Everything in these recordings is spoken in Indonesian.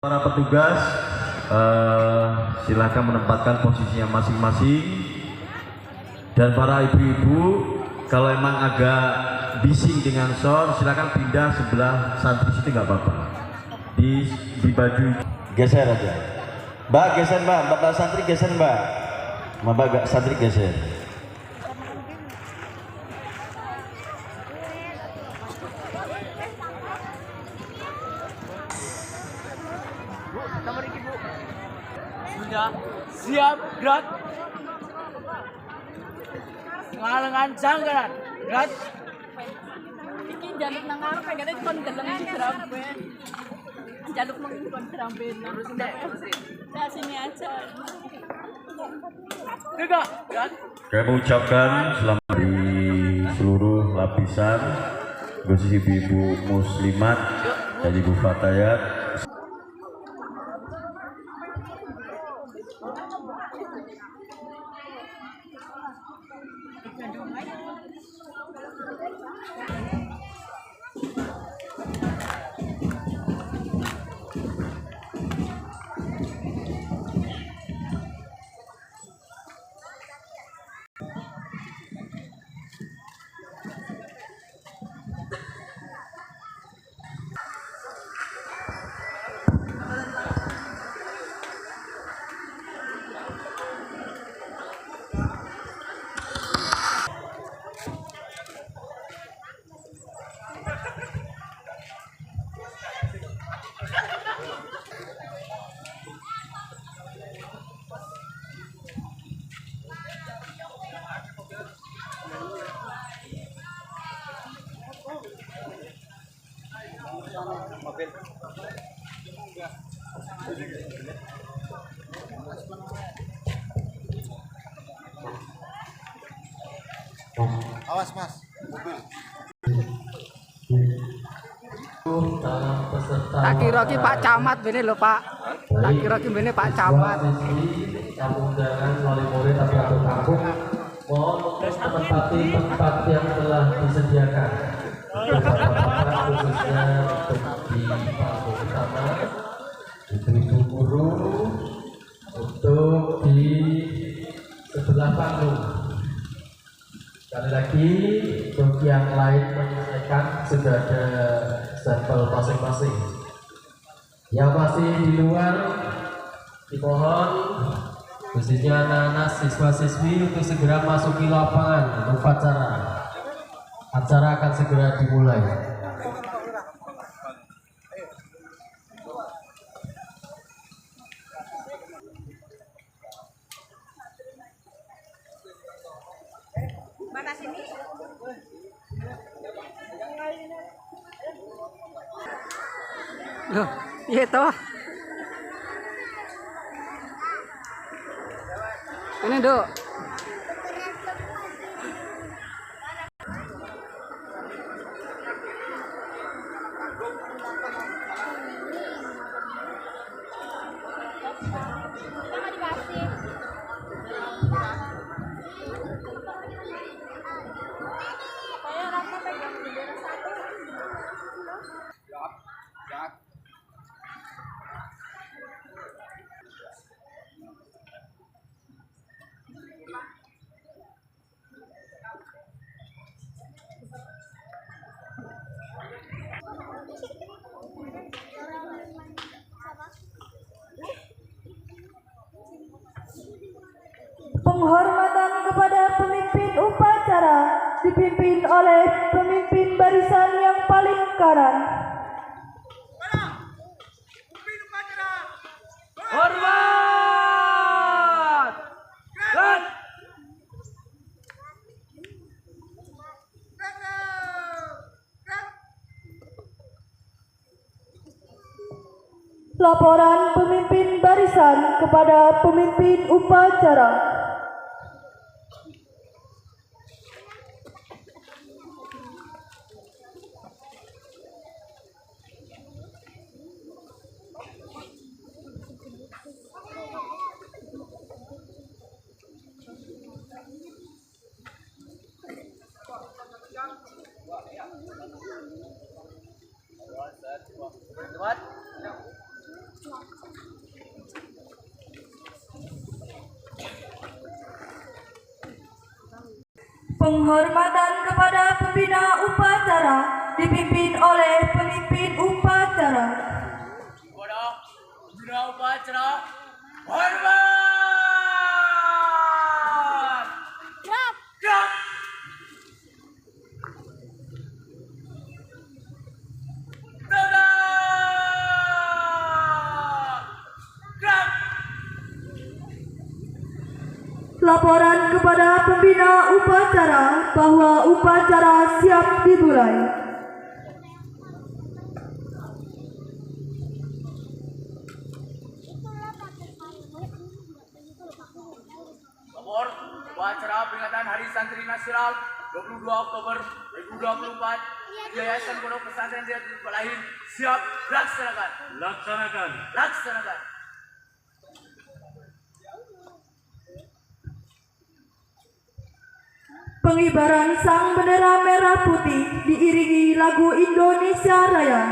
Para petugas silakan menempatkan posisinya masing-masing, dan para ibu-ibu kalau emang agak bising dengan sound silakan pindah sebelah santri situ, nggak apa-apa, di baju geser aja. Mbak geser, mbak santri geser, mbak santri geser. Sudah siap gerak, ngalengan janggaran gerak. Iki jaluk nang arep pengen kon deleng drambe. Jaluk nang kon drambe terus ndak. Nah sini aja. Gerak, gerak. Kami mengucapkan selamat di seluruh lapisan, khusus ibu-ibu muslimat dan ibu fatayat. Awas mas, mobil. Tak kira ki Pak Camat bene lho Pak. Tak kira ki bene Pak Camat. Kampung Jangan Wali Murid tapi atau kampung mohon untuk menempati tempat yang telah disediakan. Khususnya untuk di panggung utama, ibu-ibu guru untuk di sebelah panggung. Sekali lagi untuk yang lain menyelesaikan sudah ada sampel masing-masing. Yang masih di luar dimohon khususnya anak-anak siswa-siswi untuk segera masuki lapangan untuk upacara. Acara akan segera dimulai. Mana sini? Loh, piye toh? Ini, Dok. Penghormatan kepada pemimpin upacara dipimpin oleh pemimpin barisan yang paling kanan. Hormat. Gerak. Laporan pemimpin barisan kepada pemimpin upacara. Penghormatan kepada pembina upacara dipimpin oleh pemimpin upacara. Kepada pembina upacara, hormat. Gerak. Gerak. Laporan kepada pembina upacara bahwa upacara siap dimulai. Lapor upacara peringatan Hari Santri Nasional 22 Oktober 2024 di Yayasan Pondok Pesantren Zaitun Palahin siap dilaksanakan. Laksanakan. Pengibaran sang bendera merah putih diiringi lagu Indonesia Raya.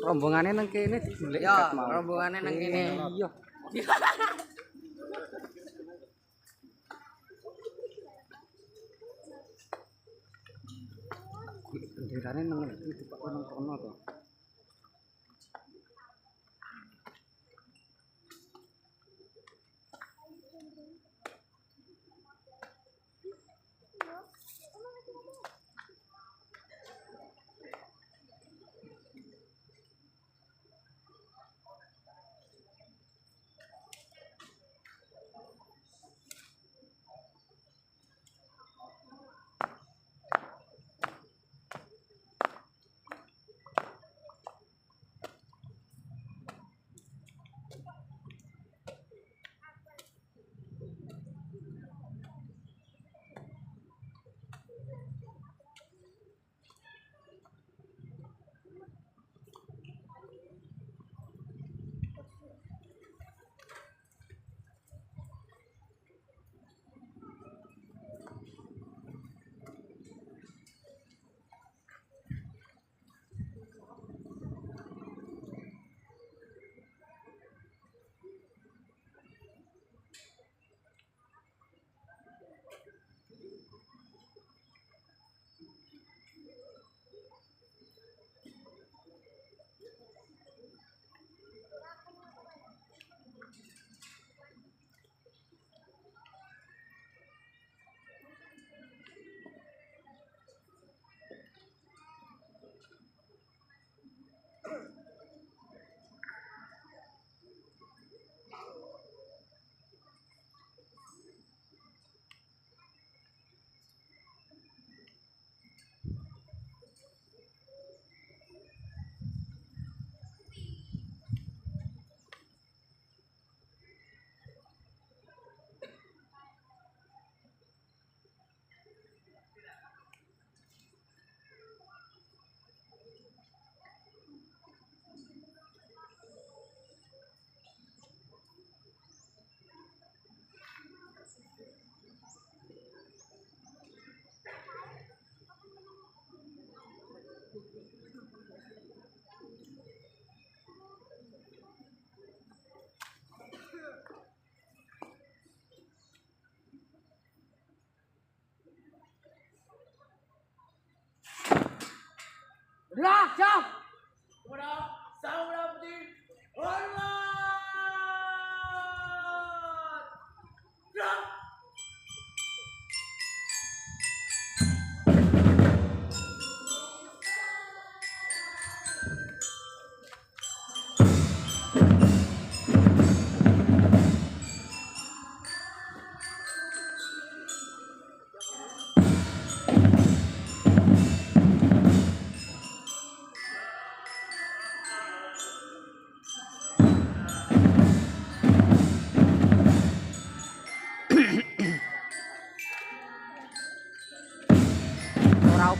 Rombongannya nang kene digolek Ya, ikat mau. rombongannya nang kene. Iya. Benderane nang ndi Pak nang kono to.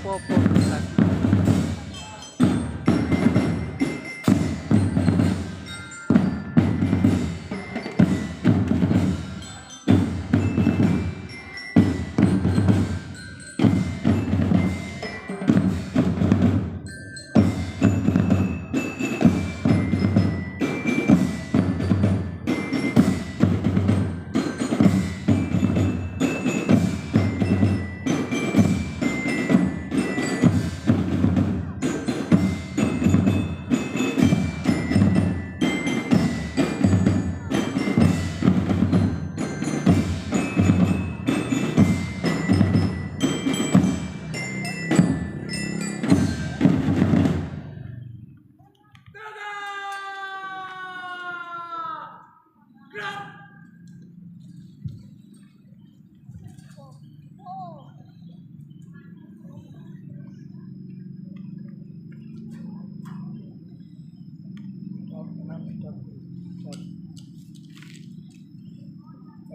apa-apa.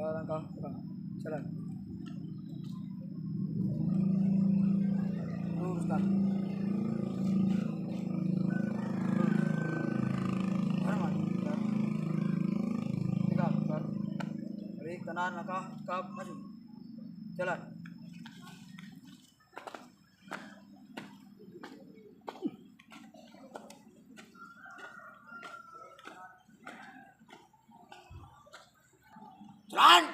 Langkah jalan. Luruskan. Kiri kanan langkah maju. Jalan. Jalan.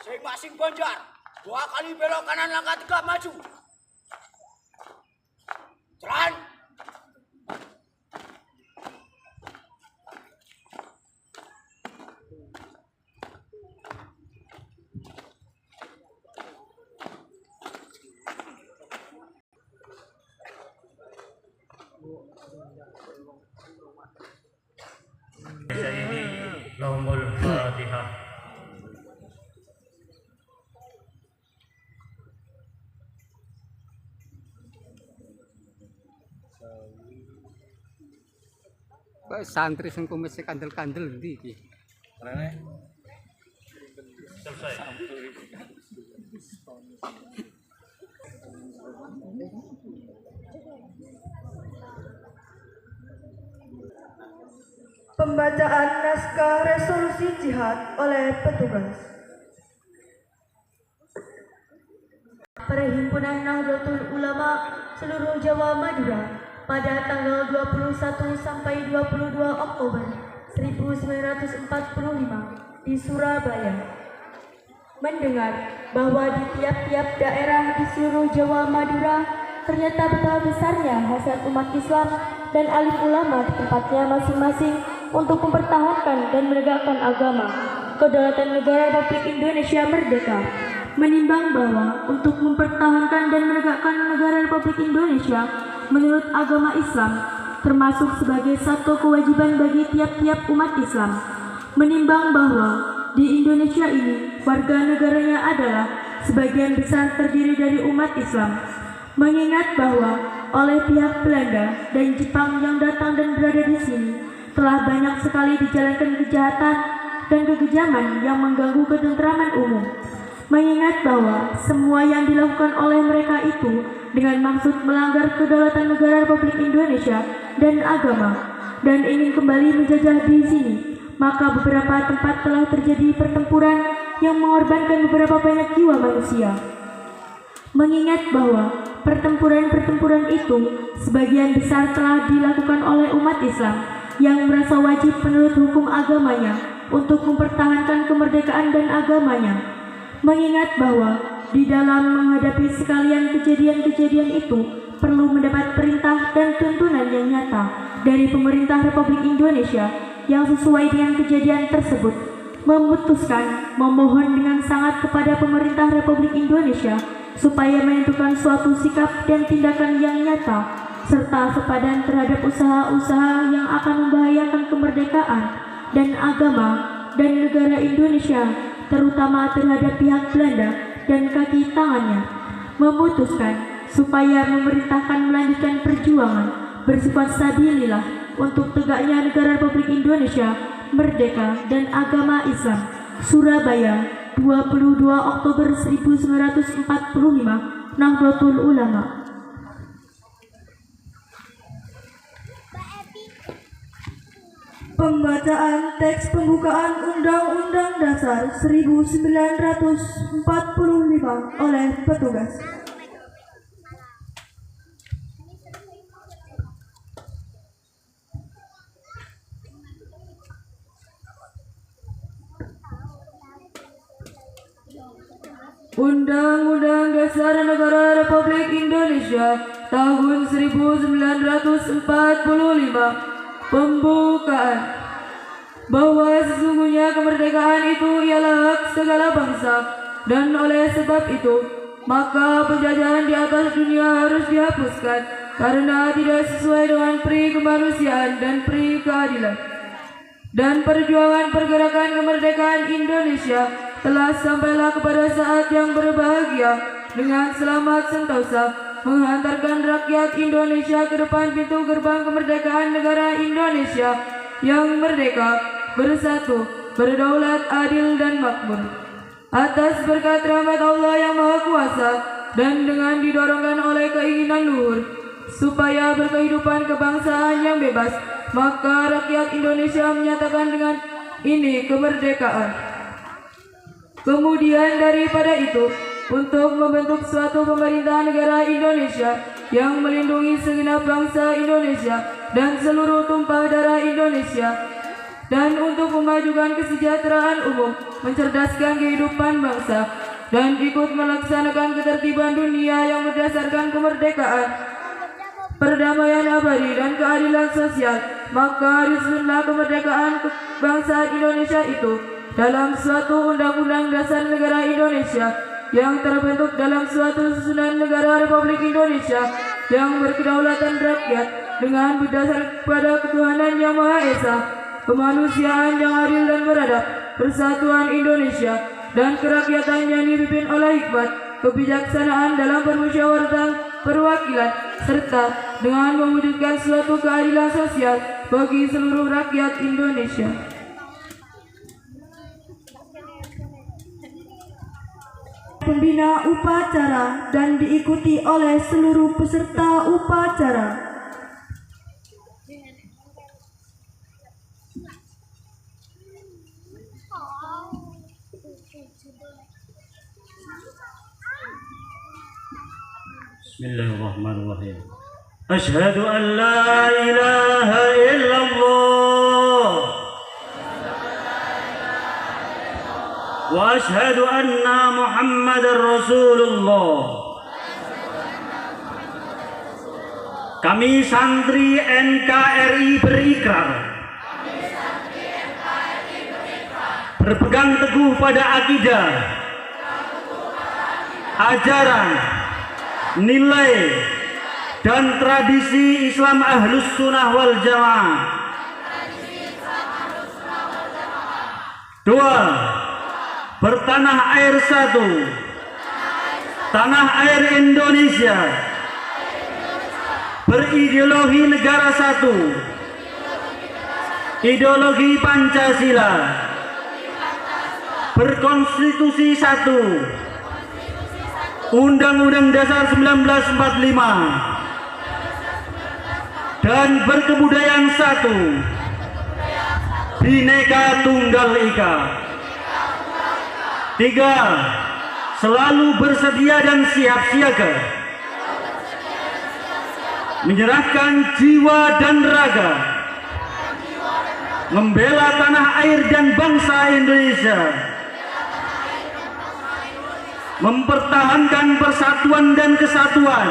Masing-masing bonjar. 2 kali belok kanan langkah tegap maju. Jalan. Ini lahumul Fatihah. Pak santri sing kumis kandel-kandel ndi iki? Selesai. Pembacaan naskah resolusi jihad oleh petugas. Perhimpunan Nahdlatul Ulama seluruh Jawa Madura pada tanggal 21 sampai 22 Oktober 1945 di Surabaya mendengar bahwa di tiap-tiap daerah di seluruh Jawa Madura ternyata betapa besarnya hasrat umat Islam dan alim ulama di tempatnya masing-masing untuk mempertahankan dan menegakkan agama, kedaulatan negara Republik Indonesia merdeka. Menimbang bahwa untuk mempertahankan dan menegakkan negara Republik Indonesia menurut agama Islam termasuk sebagai satu kewajiban bagi tiap-tiap umat Islam. Menimbang bahwa di Indonesia ini warga negaranya adalah sebagian besar terdiri dari umat Islam. Mengingat bahwa oleh pihak Belanda dan Jepang yang datang dan berada di sini telah banyak sekali dijalankan kejahatan dan kekejaman yang mengganggu ketentraman umum. Mengingat bahwa semua yang dilakukan oleh mereka itu dengan maksud melanggar kedaulatan negara Republik Indonesia dan agama dan ingin kembali menjajah di sini, maka beberapa tempat telah terjadi pertempuran yang mengorbankan beberapa banyak jiwa manusia. Mengingat bahwa pertempuran-pertempuran itu sebagian besar telah dilakukan oleh umat Islam yang merasa wajib menurut hukum agamanya untuk mempertahankan kemerdekaan dan agamanya. Mengingat bahwa di dalam menghadapi sekalian kejadian-kejadian itu perlu mendapat perintah dan tuntunan yang nyata dari pemerintah Republik Indonesia yang sesuai dengan kejadian tersebut, memutuskan memohon dengan sangat kepada pemerintah Republik Indonesia supaya menentukan suatu sikap dan tindakan yang nyata serta sepadan terhadap usaha-usaha yang akan membahayakan kemerdekaan dan agama dan negara Indonesia terutama terhadap pihak Belanda dan kaki tangannya, memutuskan supaya memerintahkan melanjutkan perjuangan bersifat sabilillah untuk tegaknya negara Republik Indonesia merdeka dan agama Islam. Surabaya, 22 Oktober 1945, Nahdlatul Ulama. Pembacaan teks pembukaan Undang-Undang Dasar 1945 oleh petugas. Undang-Undang Dasar Negara Republik Indonesia tahun 1945. Pembukaan. Bahwa sesungguhnya kemerdekaan itu ialah hak segala bangsa, dan oleh sebab itu maka penjajahan di atas dunia harus dihapuskan karena tidak sesuai dengan pri kemanusiaan dan pri keadilan. Dan perjuangan pergerakan kemerdekaan Indonesia telah sampailah kepada saat yang berbahagia dengan selamat sentosa menghantarkan rakyat Indonesia ke depan pintu gerbang kemerdekaan negara Indonesia yang merdeka, bersatu, berdaulat, adil dan makmur. Atas berkat rahmat Allah yang Maha Kuasa dan dengan didorongkan oleh keinginan luhur supaya berkehidupan kebangsaan yang bebas, maka rakyat Indonesia menyatakan dengan ini kemerdekaan. Kemudian daripada itu, untuk membentuk suatu pemerintahan negara Indonesia yang melindungi segenap bangsa Indonesia dan seluruh tumpah darah Indonesia, dan untuk memajukan kesejahteraan umum, mencerdaskan kehidupan bangsa, dan ikut melaksanakan ketertiban dunia yang berdasarkan kemerdekaan, perdamaian abadi dan keadilan sosial, maka disusunlah kemerdekaan bangsa Indonesia itu dalam suatu Undang-Undang Dasar Negara Indonesia yang terbentuk dalam suatu susunan negara Republik Indonesia yang berkedaulatan rakyat dengan berdasar pada ketuhanan yang Maha Esa, kemanusiaan yang adil dan beradab, persatuan Indonesia, dan kerakyatan yang dipimpin oleh hikmat, kebijaksanaan dalam permusyawaratan perwakilan, serta dengan mewujudkan suatu keadilan sosial bagi seluruh rakyat Indonesia. Pembina upacara dan diikuti oleh seluruh peserta upacara. Bismillahirrahmanirrahim. Asyhadu an la ilaha illallah wa asyhadu anna Muhammadar Rasulullah. Kami santri NKRI berikrar berpegang teguh pada akidah, ajaran, nilai, dan tradisi Islam Ahlus Sunnah wal Jamaah. 2. Bertanah air satu, tanah air Indonesia, berideologi negara satu, ideologi Pancasila, berkonstitusi satu, Undang-Undang Dasar 1945, dan berkebudayaan satu, Bhinneka Tunggal Ika. 3. Selalu bersedia dan siap siaga menyerahkan jiwa dan raga membela tanah air dan bangsa Indonesia, mempertahankan persatuan dan kesatuan,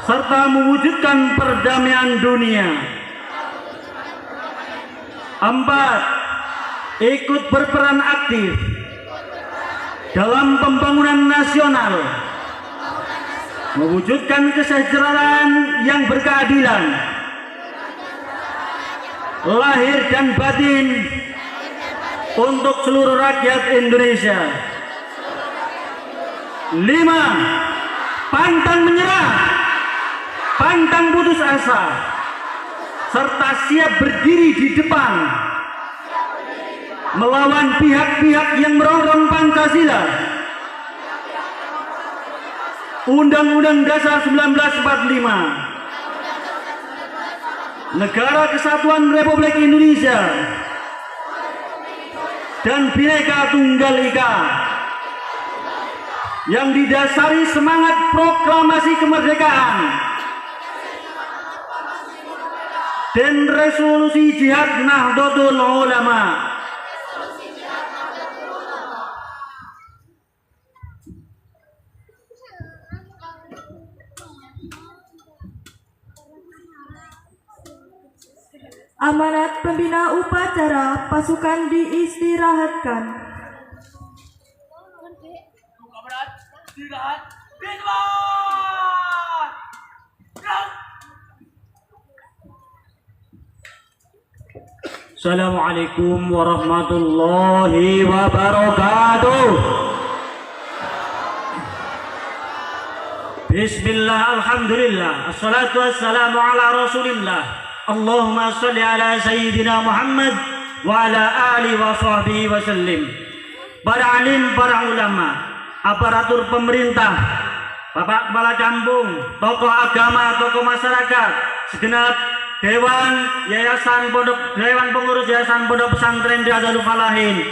serta mewujudkan perdamaian dunia. 4. Ikut berperan aktif dalam pembangunan nasional, mewujudkan kesejahteraan yang berkeadilan, lahir dan batin, untuk seluruh rakyat Indonesia. 5. Pantang menyerah, pantang putus asa, serta siap berdiri di depan melawan pihak-pihak yang merongrong Pancasila, Undang-Undang Dasar 1945, Negara Kesatuan Republik Indonesia, dan Bhinneka Tunggal Ika, yang didasari semangat proklamasi kemerdekaan dan resolusi Jihad Nahdlatul Ulama. Amanat pembina upacara pasukan diistirahatkan. Assalamualaikum warahmatullahi wabarakatuh. Bismillah, alhamdulillah, assalatu wassalamu ala rasulillah. Allahumma salli ala sayyidina Muhammad wa ala alihi wa sahbihi wa sallim. Para alim, para ulama, aparatur pemerintah, bapak kepala kampung, tokoh agama, tokoh masyarakat, segenap dewan pengurus yayasan pondok pesantren Riyadul Falahin,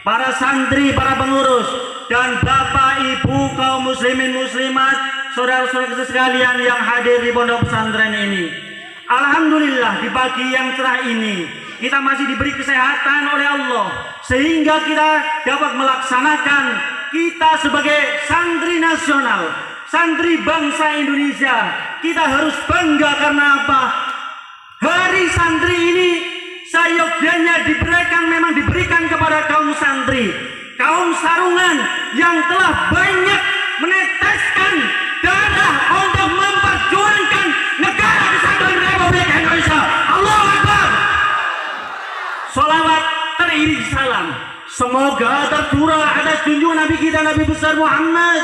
para santri, para pengurus, dan bapak ibu kaum muslimin muslimat, saudara-saudara sekalian yang hadir di pondok pesantren ini. Alhamdulillah, di pagi yang cerah ini kita masih diberi kesehatan oleh Allah sehingga kita dapat melaksanakan kita sebagai santri nasional, santri bangsa Indonesia. Kita harus bangga karena apa? Hari santri ini seyogyanya memang diberikan kepada kaum santri, kaum sarungan yang telah banyak meneteskan darah untuk memperjuangkan negara kesatuan Republik Indonesia. Allahu Akbar. Salawat teriring salam semoga tercurah atas junjungan Nabi kita, Nabi besar Muhammad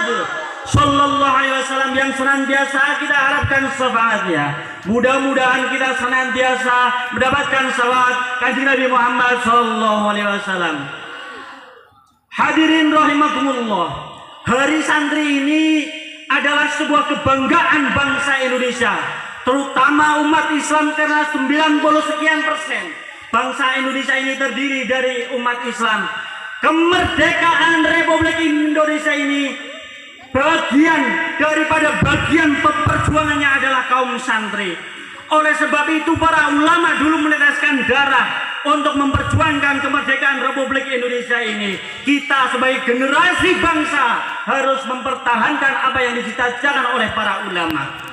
Sallallahu Alaihi Wasallam, yang senantiasa kita harapkan syafaatnya. Mudah-mudahan kita senantiasa mendapatkan syafaat kanjeng Nabi Muhammad Sallallahu Alaihi Wasallam. Hadirin rahimakumullah, hari santri ini adalah sebuah kebanggaan bangsa Indonesia, terutama umat Islam, karena 90% bangsa Indonesia ini terdiri dari umat Islam. Kemerdekaan Republik Indonesia ini bagian daripada bagian perjuangannya adalah kaum santri. Oleh sebab itu para ulama dulu meneteskan darah untuk memperjuangkan kemerdekaan Republik Indonesia ini. Kita sebagai generasi bangsa harus mempertahankan apa yang dicita-citakan oleh para ulama.